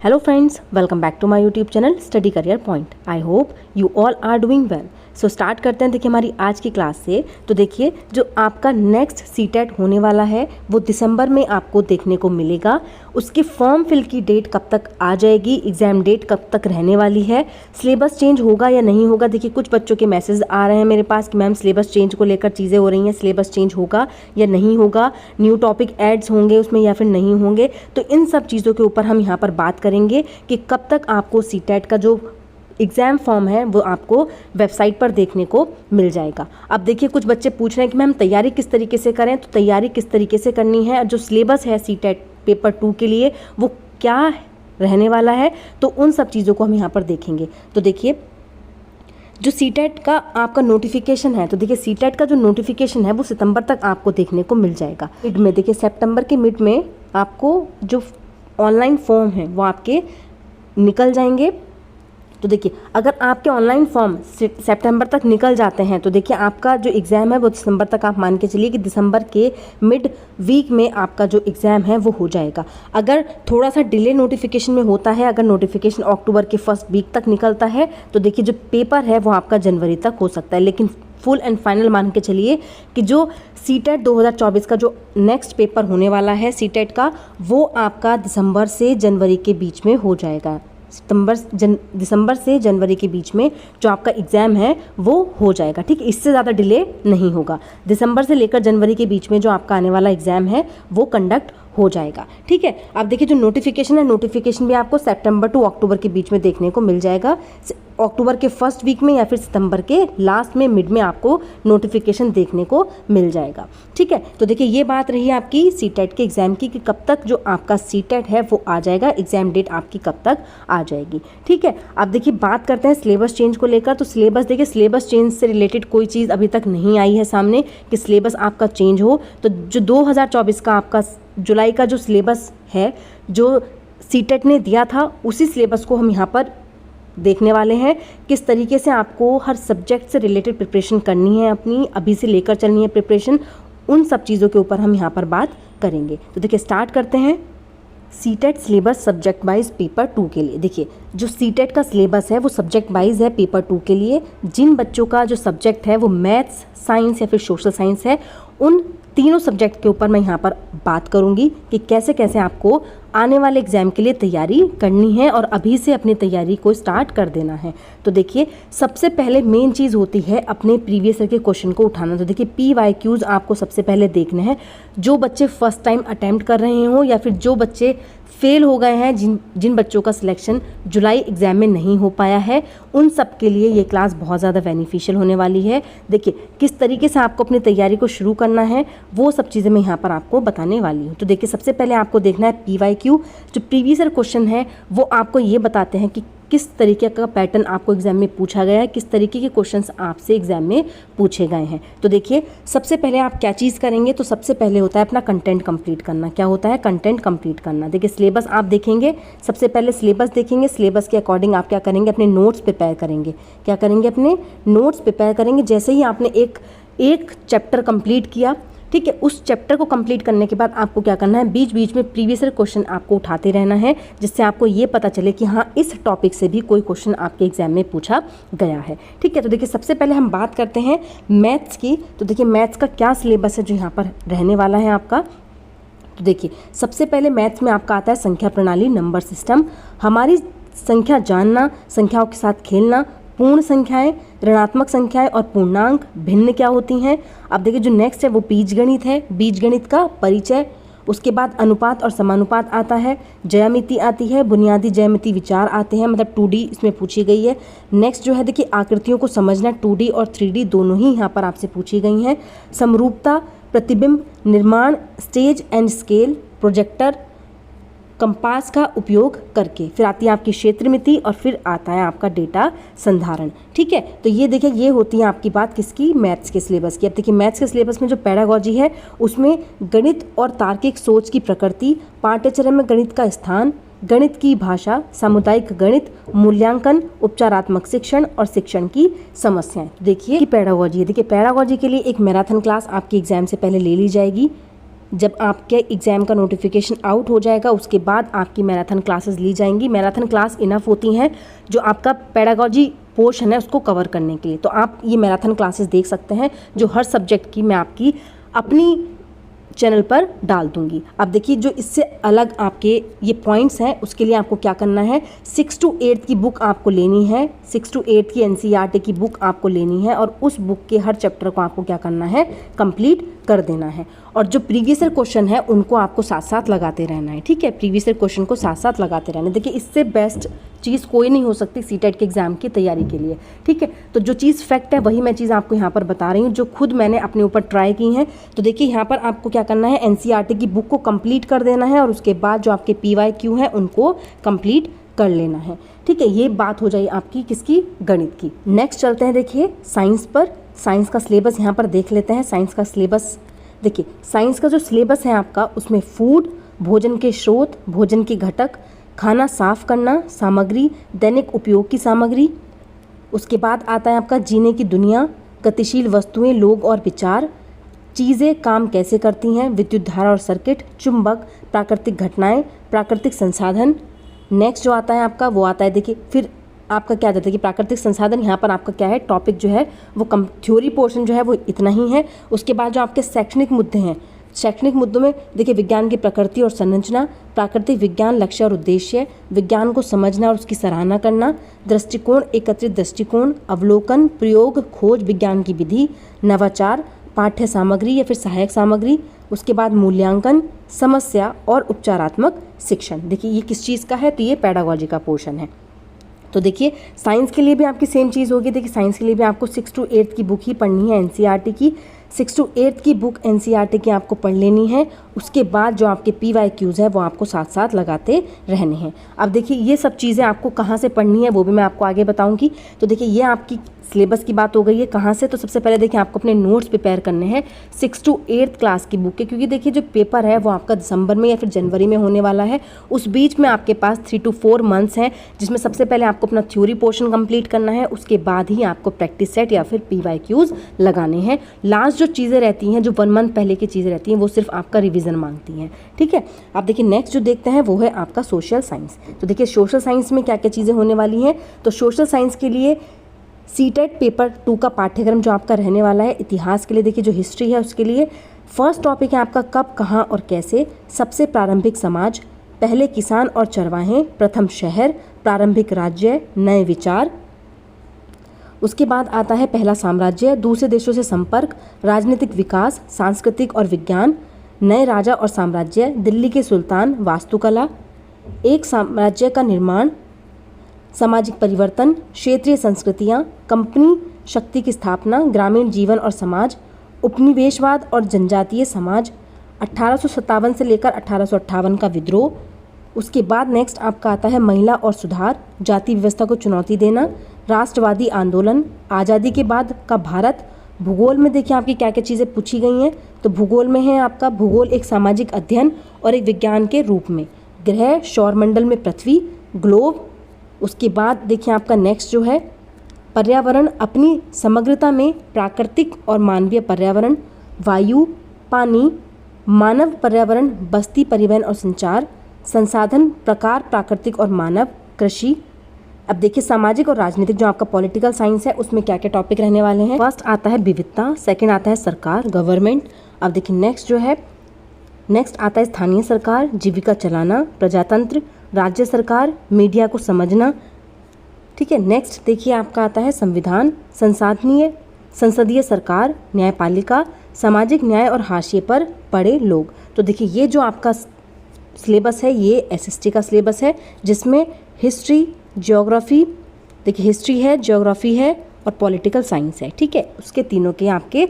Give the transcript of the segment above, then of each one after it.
Hello friends, welcome back to my YouTube channel Study Career Point. I hope you all are doing well. So start करते हैं देखिए हमारी आज की class से। तो देखिए जो आपका नेक्स्ट सीटेट होने वाला है वो दिसंबर में आपको देखने को मिलेगा। उसकी फॉर्म फिल की डेट कब तक आ जाएगी, एग्ज़ाम डेट कब तक रहने वाली है, सिलेबस चेंज होगा या नहीं होगा। देखिए कुछ बच्चों के मैसेज आ रहे हैं मेरे पास कि मैम सिलेबस चेंज को लेकर चीज़ें हो रही हैं, सिलेबस चेंज होगा या नहीं होगा, न्यू टॉपिक ऐड्स होंगे उसमें या फिर नहीं होंगे। तो इन सब चीज़ों के ऊपर हम यहाँ पर बात करेंगे कि कब तक आपको सीटेट का जो एग्ज़ाम फॉर्म है वो आपको वेबसाइट पर देखने को मिल जाएगा। अब देखिए कुछ बच्चे पूछ रहे हैं कि मैम तैयारी किस तरीके से करें। तो तैयारी किस तरीके से करनी है, जो सिलेबस है सीटेट पेपर 2 के लिए वो क्या रहने वाला है, तो उन सब चीज़ों को हम यहाँ पर देखेंगे। तो देखिए जो सीटेट का आपका नोटिफिकेशन है, तो देखिए सीटेट का जो नोटिफिकेशन है वो सितंबर तक आपको देखने को मिल जाएगा। मिड में देखिए सितंबर के मिड में आपको जो ऑनलाइन फॉर्म है वो आपके निकल जाएंगे। तो देखिए अगर आपके ऑनलाइन फॉर्म सितंबर तक निकल जाते हैं तो देखिए आपका जो एग्ज़ाम है वो दिसंबर तक, आप मान के चलिए कि दिसंबर के मिड वीक में आपका जो एग्ज़ाम है वो हो जाएगा। अगर थोड़ा सा डिले नोटिफिकेशन में होता है, अगर नोटिफिकेशन अक्टूबर के फर्स्ट वीक तक निकलता है तो देखिए जो पेपर है वो आपका जनवरी तक हो सकता है। लेकिन फुल एंड फाइनल मान के चलिए कि जो सीटेट 2024 का जो नेक्स्ट पेपर होने वाला है सीटेट का, वो आपका दिसंबर से जनवरी के बीच में हो जाएगा। दिसंबर से जनवरी के बीच में जो आपका एग्ज़ाम है वो हो जाएगा। ठीक है, इससे ज़्यादा डिले नहीं होगा। दिसंबर से लेकर जनवरी के बीच में जो आपका आने वाला एग्ज़ाम है वो कंडक्ट हो जाएगा। ठीक है, अब देखिए जो नोटिफिकेशन है, नोटिफिकेशन भी आपको सितंबर टू अक्टूबर के बीच में देखने को मिल जाएगा। अक्टूबर के फर्स्ट वीक में या फिर सितंबर के लास्ट में, मिड में आपको नोटिफिकेशन देखने को मिल जाएगा। ठीक है, तो देखिए ये बात रही आपकी सीटेट के एग्ज़ाम की कि कब तक जो आपका सीटेट है वो आ जाएगा, एग्ज़ाम डेट आपकी कब तक आ जाएगी। ठीक है, अब देखिए बात करते हैं सिलेबस चेंज को लेकर। तो सिलेबस देखिए, सिलेबस चेंज से रिलेटेड कोई चीज़ अभी तक नहीं आई है सामने कि सिलेबस आपका चेंज हो। तो जो 2024 का आपका जुलाई का जो सिलेबस है, जो सीटेट ने दिया था, उसी सिलेबस को हम यहाँ पर देखने वाले हैं। किस तरीके से आपको हर सब्जेक्ट से रिलेटेड प्रिपरेशन करनी है, अपनी अभी से लेकर चलनी है प्रिपरेशन, उन सब चीज़ों के ऊपर हम यहाँ पर बात करेंगे। तो देखिए स्टार्ट करते हैं CTET syllabus subject wise paper 2 के लिए। देखिए जो सीटेट का सिलेबस है वो सब्जेक्ट वाइज है पेपर 2 के लिए। जिन बच्चों का जो सब्जेक्ट है वो मैथ्स, साइंस या फिर सोशल साइंस है, उन तीनों सब्जेक्ट के ऊपर मैं यहाँ पर बात करूँगी कि कैसे कैसे आपको आने वाले एग्ज़ाम के लिए तैयारी करनी है और अभी से अपनी तैयारी को स्टार्ट कर देना है। तो देखिए सबसे पहले मेन चीज़ होती है अपने प्रीवियस ईयर के क्वेश्चन को उठाना। तो देखिए PYQs आपको सबसे पहले देखने हैं। जो बच्चे फर्स्ट टाइम अटैम्प्ट कर रहे हो या फिर जो बच्चे फेल हो गए हैं, जिन बच्चों का सिलेक्शन जुलाई एग्ज़ाम में नहीं हो पाया है, उन सब के लिए ये क्लास बहुत ज़्यादा बेनिफिशियल होने वाली है। देखिए किस तरीके से आपको अपनी तैयारी को शुरू करना है वो सब चीज़ें मैं यहाँ पर आपको बताने वाली हूँ। तो देखिए सबसे पहले आपको देखना है PYQ। जो प्रीवियस ईयर क्वेश्चन है वो आपको ये बताते हैं कि किस तरीके का पैटर्न आपको एग्जाम में पूछा गया है, किस तरीके के क्वेश्चंस आपसे एग्जाम में पूछे गए हैं। तो देखिए सबसे पहले आप क्या चीज़ करेंगे, तो सबसे पहले होता है अपना कंटेंट कंप्लीट करना। क्या होता है? कंटेंट कंप्लीट करना। देखिए सिलेबस आप देखेंगे, सबसे पहले सिलेबस देखेंगे, सिलेबस के अकॉर्डिंग आप क्या करेंगे, अपने नोट्स प्रिपेयर करेंगे। क्या करेंगे? अपने नोट्स प्रिपेयर करेंगे। जैसे ही आपने एक चैप्टर कंप्लीट किया, ठीक है, उस चैप्टर को कंप्लीट करने के बाद आपको क्या करना है, बीच बीच में प्रीवियस ईयर क्वेश्चन आपको उठाते रहना है, जिससे आपको ये पता चले कि हाँ इस टॉपिक से भी कोई क्वेश्चन आपके एग्जाम में पूछा गया है। ठीक है, तो देखिए सबसे पहले हम बात करते हैं मैथ्स की। तो देखिए मैथ्स का क्या सिलेबस है जो यहाँ पर रहने वाला है आपका। तो देखिए सबसे पहले मैथ्स में आपका आता है संख्या प्रणाली, नंबर सिस्टम, हमारी संख्या जानना, संख्याओं के साथ खेलना, पूर्ण संख्याएं, ऋणात्मक संख्याएं और पूर्णांक, भिन्न क्या होती हैं। अब देखिए जो नेक्स्ट है वो बीजगणित है, बीजगणित का परिचय। उसके बाद अनुपात और समानुपात आता है, ज्यामिति आती है, बुनियादी ज्यामिति विचार आते हैं, मतलब 2D इसमें पूछी गई है। नेक्स्ट जो है देखिए आकृतियों को समझना, 2D और 3D दोनों ही यहाँ पर आपसे पूछी गई हैं। समरूपता, प्रतिबिंब निर्माण, stage and scale, projector, compass का उपयोग करके। फिर आती है आपकी क्षेत्रमिति और फिर आता है आपका डेटा संधारण। ठीक है, तो ये देखिए ये होती है आपकी बात किसकी, मैथ्स के सिलेबस की। अब देखिए मैथ्स के सिलेबस में जो पेडागोजी है उसमें गणित और तार्किक सोच की प्रकृति, पाठ्यक्रम में गणित का स्थान, गणित की भाषा, सामुदायिक गणित, मूल्यांकन, उपचारात्मक शिक्षण और शिक्षण की समस्याएं। देखिए कि पेडागोजी है। देखिए पेडागोजी के लिए एक मैराथन क्लास आपकी एग्जाम से पहले ले ली जाएगी। जब आपके एग्ज़ाम का नोटिफिकेशन आउट हो जाएगा उसके बाद आपकी मैराथन क्लासेस ली जाएंगी। मैराथन क्लास इनफ होती हैं जो आपका पेडागोजी पोर्शन है उसको कवर करने के लिए। तो आप ये मैराथन क्लासेस देख सकते हैं जो हर सब्जेक्ट की मैं आपकी अपनी चैनल पर डाल दूंगी। अब देखिए जो इससे अलग आपके ये पॉइंट्स हैं उसके लिए आपको क्या करना है, 6 to 8 की बुक आपको लेनी है, 6 to 8 की NCERT की बुक आपको लेनी है और उस बुक के हर चैप्टर को आपको क्या करना है, कंप्लीट कर देना है। और जो प्रीवियस ईयर क्वेश्चन है उनको आपको साथ साथ लगाते रहना है, ठीक है, प्रीवियस ईयर क्वेश्चन को साथ साथ लगाते रहना है। देखिए इससे बेस्ट चीज़ कोई नहीं हो सकती सीटेट के एग्ज़ाम की तैयारी के लिए, ठीक है। तो जो चीज़ फैक्ट है वही मैं चीज़ आपको यहाँ पर बता रही हूँ जो खुद मैंने अपने ऊपर ट्राई की हैं। तो देखिए यहाँ पर आपको क्या करना है, NCERT की बुक को कंप्लीट कर देना है और उसके बाद जो आपके PYQ है उनको कंप्लीट कर लेना है, ठीक है। ये बात हो जाए आपकी किसकी, गणित की। नेक्स्ट चलते हैं देखिए साइंस पर। साइंस का सिलेबस यहाँ पर देख लेते हैं। साइंस का सिलेबस देखिए, साइंस का जो सिलेबस है आपका उसमें फूड, भोजन के स्रोत, भोजन के घटक, खाना साफ करना, सामग्री, दैनिक उपयोग की सामग्री, उसके बाद आता है आपका जीने की दुनिया, गतिशील वस्तुएं, लोग और विचार, चीज़ें काम कैसे करती हैं, विद्युत धारा और सर्किट, चुंबक, प्राकृतिक घटनाएं, प्राकृतिक संसाधन। नेक्स्ट जो आता है आपका वो आता है देखिए, फिर आपका क्या जाता है कि प्राकृतिक संसाधन, यहाँ पर आपका क्या है टॉपिक जो है वो कम, थ्योरी पोर्शन जो है वो इतना ही है। उसके बाद जो आपके शैक्षणिक मुद्दे हैं, शैक्षणिक मुद्दों में देखिए विज्ञान की प्रकृति और संरचना, प्राकृतिक विज्ञान, लक्ष्य और उद्देश्य, विज्ञान को समझना और उसकी सराहना करना, दृष्टिकोण, एकत्रित दृष्टिकोण, अवलोकन, प्रयोग, खोज, विज्ञान की विधि, नवाचार, पाठ्य सामग्री या फिर सहायक सामग्री, उसके बाद मूल्यांकन, समस्या और उपचारात्मक शिक्षण। देखिए ये किस चीज़ का है, तो ये पेडागोजी का पोर्शन है। तो देखिए साइंस के लिए भी आपकी सेम चीज़ होगी। देखिए साइंस के लिए भी आपको 6 to 8 की बुक ही पढ़नी है NCERT की। 6 to 8 की बुक NCERT की आपको पढ़ लेनी है। उसके बाद जो आपके PYQs है वो आपको साथ साथ लगाते रहने हैं। अब देखिए ये सब चीज़ें आपको कहाँ से पढ़नी है वो भी मैं आपको आगे बताऊँगी। तो देखिए ये आपकी सिलेबस की बात हो गई है। कहाँ से, तो सबसे पहले देखिए आपको अपने नोट्स प्रिपेयर करने हैं 6 to 8 क्लास की बुक के, क्योंकि देखिए जो पेपर है वो आपका दिसंबर में या फिर जनवरी में होने वाला है। उस बीच में आपके पास 3 to 4 मंथ्स हैं जिसमें सबसे पहले आपको अपना थ्योरी पोर्शन कंप्लीट करना है, उसके बाद ही आपको प्रैक्टिस सेट या फिर PYQs लगाने हैं। लास्ट जो चीज़ें रहती हैं, जो 1 मंथ पहले की चीज़ें रहती हैं, वो सिर्फ आपका रिविज़न मांगती हैं, ठीक है। अब देखिए नेक्स्ट जो देखते हैं वो है आपका सोशल साइंस। तो देखिए सोशल साइंस में क्या क्या चीज़ें होने वाली हैं। तो सोशल साइंस के लिए सीटेट पेपर 2 का पाठ्यक्रम जो आपका रहने वाला है। इतिहास के लिए देखिए जो हिस्ट्री है उसके लिए फर्स्ट टॉपिक है आपका कब, कहाँ और कैसे, सबसे प्रारंभिक समाज, पहले किसान और चरवाहे, प्रथम शहर, प्रारंभिक राज्य, नए विचार। उसके बाद आता है पहला साम्राज्य, दूसरे देशों से संपर्क, राजनीतिक विकास, सांस्कृतिक और विज्ञान, नए राजा और साम्राज्य, दिल्ली के सुल्तान, वास्तुकला, एक साम्राज्य का निर्माण, सामाजिक परिवर्तन, क्षेत्रीय संस्कृतियाँ, कंपनी शक्ति की स्थापना, ग्रामीण जीवन और समाज, उपनिवेशवाद और जनजातीय समाज, 1857 से लेकर 1858 का विद्रोह। उसके बाद नेक्स्ट आपका आता है महिला और सुधार, जाति व्यवस्था को चुनौती देना, राष्ट्रवादी आंदोलन, आज़ादी के बाद का भारत। भूगोल में देखिए आपकी क्या क्या चीज़ें पूछी गई हैं। तो भूगोल में है आपका भूगोल एक सामाजिक अध्ययन और एक विज्ञान के रूप में, ग्रह, सौरमंडल में पृथ्वी, ग्लोब। उसके बाद देखिए आपका नेक्स्ट जो है पर्यावरण अपनी समग्रता में, प्राकृतिक और मानवीय पर्यावरण, वायु, पानी, मानव पर्यावरण, बस्ती, परिवहन और संचार, संसाधन प्रकार, प्राकृतिक और मानव, कृषि। अब देखिए सामाजिक और राजनीतिक जो आपका पॉलिटिकल साइंस है उसमें क्या क्या टॉपिक रहने वाले हैं। फर्स्ट आता है विविधता, सेकंड आता है सरकार, गवर्नमेंट। अब देखिए नेक्स्ट जो है, नेक्स्ट आता है स्थानीय सरकार, जीविका चलाना, प्रजातंत्र, राज्य सरकार, मीडिया को समझना, ठीक है। नेक्स्ट देखिए आपका आता है संविधान, संसदीय सरकार, न्यायपालिका, सामाजिक न्याय और हाशिए पर पड़े लोग। तो देखिए ये जो आपका सिलेबस है ये SST का सिलेबस है जिसमें हिस्ट्री, ज्योग्राफी, देखिए हिस्ट्री है, ज्योग्राफी है और पॉलिटिकल साइंस है, ठीक है। उसके तीनों के आपके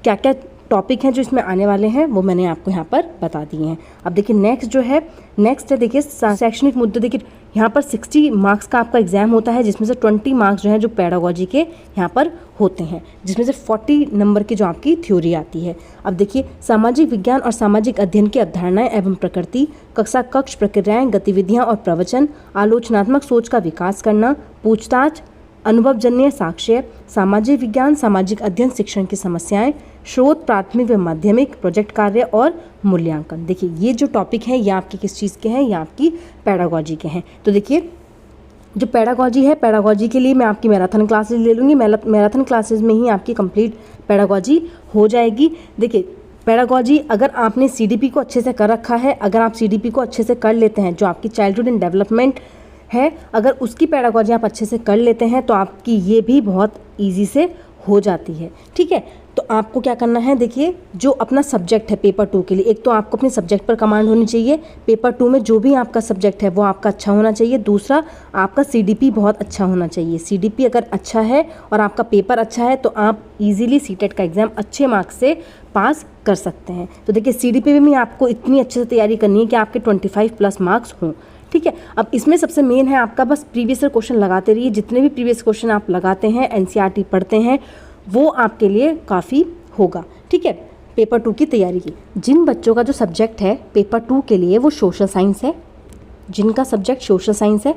क्या क्या टॉपिक हैं जो इसमें आने वाले हैं वो मैंने आपको यहाँ पर बता दिए हैं। अब देखिए नेक्स्ट जो है, नेक्स्ट है देखिए शैक्षणिक मुद्दे। देखिए यहाँ पर 60 मार्क्स का आपका एग्जाम होता है जिसमें से 20 मार्क्स जो है जो पेडागोजी के यहाँ पर होते हैं, जिसमें से 40 नंबर की जो आपकी थ्योरी आती है। अब देखिए सामाजिक विज्ञान और सामाजिक अध्ययन की अवधारणाएं एवं प्रकृति, कक्षा कक्ष प्रक्रियाएं, गतिविधियाँ और प्रवचन, आलोचनात्मक सोच का विकास करना, पूछताछ, अनुभवजन्य साक्ष्य, सामाजिक विज्ञान, सामाजिक अध्ययन, शिक्षण की समस्याएं, स्रोत, प्राथमिक व माध्यमिक, प्रोजेक्ट कार्य और मूल्यांकन। देखिए ये जो टॉपिक है ये आपके किस चीज़ के हैं, ये आपकी पेडागोजी के हैं। तो देखिए जो पेडागोजी है, पेडागोजी के लिए मैं आपकी मैराथन क्लासेज ले लूँगी। मैराथन क्लासेज में ही आपकी कंप्लीट पेडागोजी हो जाएगी। देखिए पेडागोजी अगर आपने सीडीपी को अच्छे से कर रखा है, अगर आप सीडीपी को अच्छे से कर लेते हैं, जो आपकी चाइल्डहुड एंड डेवलपमेंट है, अगर उसकी पेडागोजी आप अच्छे से कर लेते हैं तो आपकी ये भी बहुत ईजी से हो जाती है। ठीक है, तो आपको क्या करना है, देखिए जो अपना सब्जेक्ट है पेपर 2 के लिए, एक तो आपको अपने सब्जेक्ट पर कमांड होनी चाहिए। पेपर 2 में जो भी आपका सब्जेक्ट है वो आपका अच्छा होना चाहिए। दूसरा, आपका सीडीपी बहुत अच्छा होना चाहिए। सीडीपी अगर अच्छा है और आपका पेपर अच्छा है तो आप इजीली सीटेट का एग्ज़ाम अच्छे मार्क्स से पास कर सकते हैं। तो देखिए सीडीपी में आपको इतनी अच्छे से तैयारी करनी है कि आपके 25+ मार्क्स हों। ठीक है, अब इसमें सबसे मेन है आपका बस प्रीवियस ईयर क्वेश्चन लगाते रहिए। जितने भी प्रीवियस क्वेश्चन आप लगाते हैं, एनसीईआरटी पढ़ते हैं, वो आपके लिए काफ़ी होगा। ठीक है, पेपर 2 की तैयारी की जिन बच्चों का जो सब्जेक्ट है पेपर 2 के लिए वो सोशल साइंस है, जिनका सब्जेक्ट सोशल साइंस है,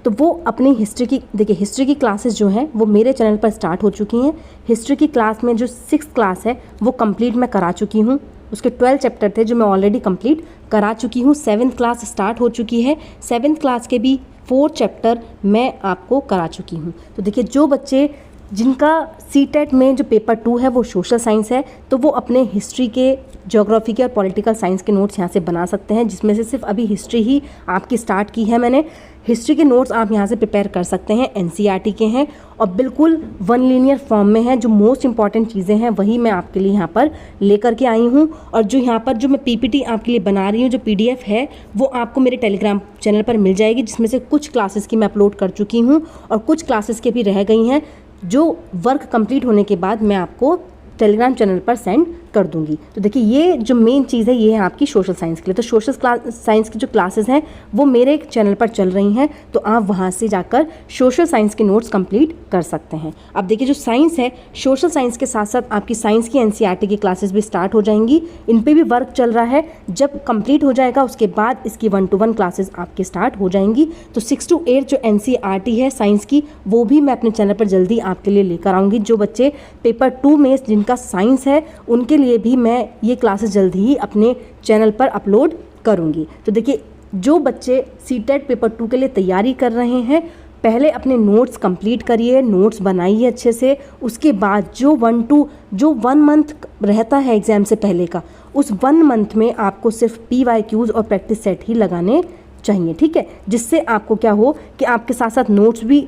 तो वो अपनी हिस्ट्री की, देखिए हिस्ट्री की क्लासेस जो हैं वो मेरे चैनल पर स्टार्ट हो चुकी हैं। हिस्ट्री की क्लास में जो 6th क्लास है वो कंप्लीट मैं करा चुकी हूँ। उसके 12 चैप्टर थे जो मैं ऑलरेडी कंप्लीट करा चुकी हूँ। 7th क्लास स्टार्ट हो चुकी है। 7th क्लास के भी 4 चैप्टर मैं आपको करा चुकी हूँ। तो देखिए जो बच्चे जिनका सीटेट में जो पेपर 2 है वो सोशल साइंस है, तो वो अपने हिस्ट्री के, ज्योग्राफी के और पॉलिटिकल साइंस के नोट्स यहाँ से बना सकते हैं, जिसमें से सिर्फ अभी हिस्ट्री ही आपकी स्टार्ट की है मैंने। हिस्ट्री के नोट्स आप यहाँ से प्रिपेयर कर सकते हैं, एनसीईआरटी के हैं और बिल्कुल वन लीनियर फॉर्म में है। जो मोस्ट इंपॉर्टेंट चीज़ें हैं वही मैं आपके लिए यहाँ पर लेकर के आई हूँ। और जो यहाँ पर जो मैं पीपीटी आपके लिए बना रही हूँ, जो पीडीएफ है, वो आपको मेरे टेलीग्राम चैनल पर मिल जाएगी, जिसमें से कुछ क्लासेस की मैं अपलोड कर चुकी हूँ और कुछ क्लासेस के भी रह गई हैं, जो वर्क कंप्लीट होने के बाद मैं आपको टेलीग्राम चैनल पर सेंड कर दूंगी। तो देखिए ये जो मेन चीज़ है ये है आपकी सोशल साइंस के लिए। तो सोशल साइंस की जो क्लासेस हैं वो मेरे चैनल पर चल रही हैं, तो आप वहाँ से जाकर सोशल साइंस के नोट्स कंप्लीट कर सकते हैं। अब देखिए जो साइंस है, सोशल साइंस के साथ साथ आपकी साइंस की एनसीईआरटी की क्लासेस भी स्टार्ट हो जाएंगी। इन पर भी वर्क चल रहा है। जब कंप्लीट हो जाएगा उसके बाद इसकी 1-to-1 क्लासेस आपकी स्टार्ट हो जाएंगी। तो 6 to 8 जो एनसीईआरटी है साइंस की, वो भी मैं अपने चैनल पर जल्दी आपके लिए लेकर आऊँगी। जो बच्चे पेपर 2 में जिनका साइंस है उनके लिए भी मैं ये क्लासेस जल्दी ही अपने चैनल पर अपलोड करूंगी। तो देखिए जो बच्चे सीटेट पेपर 2 के लिए तैयारी कर रहे हैं, पहले अपने नोट्स कंप्लीट करिए, नोट्स बनाइए अच्छे से। उसके बाद जो 1 मंथ रहता है एग्ज़ाम से पहले का, उस 1 मंथ में आपको सिर्फ PYQs और प्रैक्टिस सेट ही लगाने चाहिए। ठीक है, जिससे आपको क्या हो कि आपके साथ साथ नोट्स भी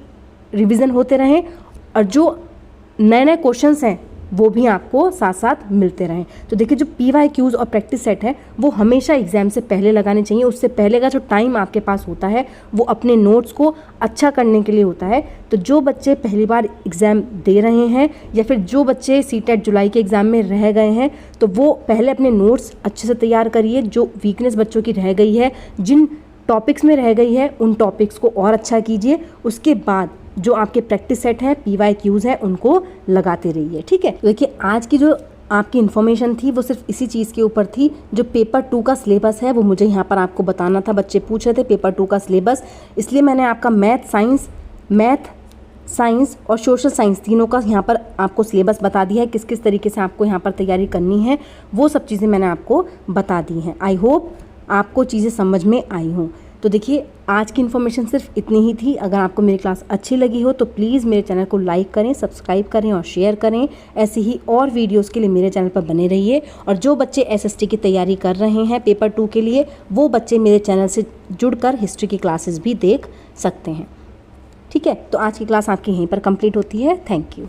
रिविज़न होते रहें और जो नए नए क्वेश्चंस हैं वो भी आपको साथ साथ मिलते रहें। तो देखिए जो PYQs और प्रैक्टिस सेट है वो हमेशा एग्ज़ाम से पहले लगाने चाहिए। उससे पहले का जो टाइम आपके पास होता है वो अपने नोट्स को अच्छा करने के लिए होता है। तो जो बच्चे पहली बार एग्ज़ाम दे रहे हैं या फिर जो बच्चे सीटेट जुलाई के एग्ज़ाम में रह गए हैं, तो वो पहले अपने नोट्स अच्छे से तैयार करिए। जो वीकनेस बच्चों की रह गई है, जिन टॉपिक्स में रह गई है, उन टॉपिक्स को और अच्छा कीजिए। उसके बाद जो आपके प्रैक्टिस सेट है, PYQs है, उनको लगाते रहिए। ठीक है, देखिए आज की जो आपकी इन्फॉर्मेशन थी वो सिर्फ इसी चीज़ के ऊपर थी। जो पेपर 2 का सिलेबस है वो मुझे यहाँ पर आपको बताना था। बच्चे पूछ रहे थे पेपर 2 का सिलेबस, इसलिए मैंने आपका मैथ साइंस और सोशल साइंस तीनों का यहाँ पर आपको सिलेबस बता दिया है। किस किस तरीके से आपको यहाँ पर तैयारी करनी है वो सब चीज़ें मैंने आपको बता दी हैं। आई होप आपको चीज़ें समझ में आई हों। तो देखिए आज की इन्फॉर्मेशन सिर्फ इतनी ही थी। अगर आपको मेरी क्लास अच्छी लगी हो तो प्लीज़ मेरे चैनल को लाइक करें, सब्सक्राइब करें और शेयर करें। ऐसी ही और वीडियोस के लिए मेरे चैनल पर बने रहिए। और जो बच्चे SST की तैयारी कर रहे हैं पेपर 2 के लिए, वो बच्चे मेरे चैनल से जुड़कर हिस्ट्री की क्लासेस भी देख सकते हैं। ठीक है, तो आज की क्लास आपकी यहीं पर कंप्लीट होती है। Thank you.